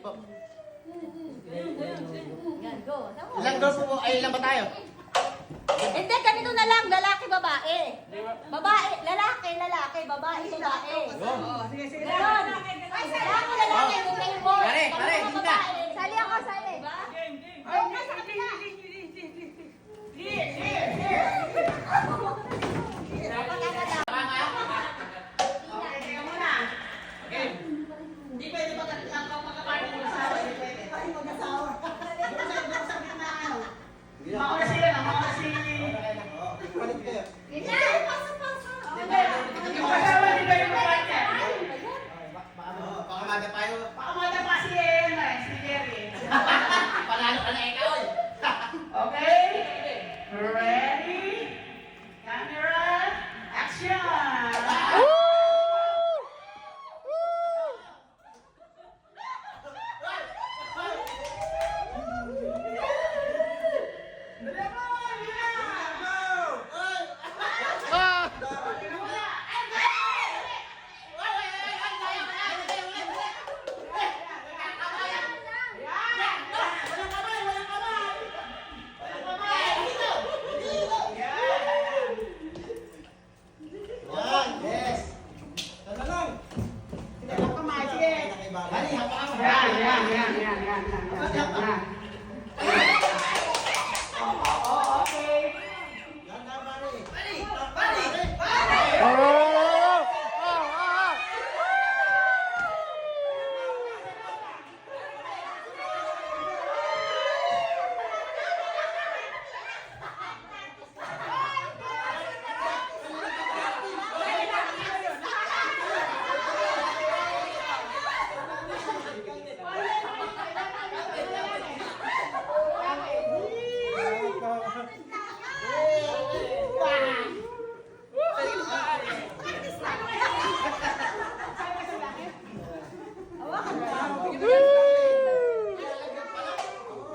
po. Yan, go. Ilang girls po? Ay, ilang ba tayo? Hindi, ganito na lang. Lalaki, babae. Babae, lalaki, babae, babae. Sige, sige. Ganon. Lalaki, lalaki. Kayo po. Pare, pare, Mga hindi ka. babae. Sali ako, sali. Oo, nasa kabila. Hindi pwede magkaparty ng asawa. Hindi pwede. Ay, mag-asawa. Doon sa gitna, ano. Mauna sila, mauna si... Palit kayo. Gina, pasok, pasok. Yung kasama ni Gary Partner. Pakamada tayo. Pakamada pa si Jerry. Panalo ka na ikaw. Okay? Ready? Camera, action! Yes. Tatanong. Dali, hapakan mo. Yan.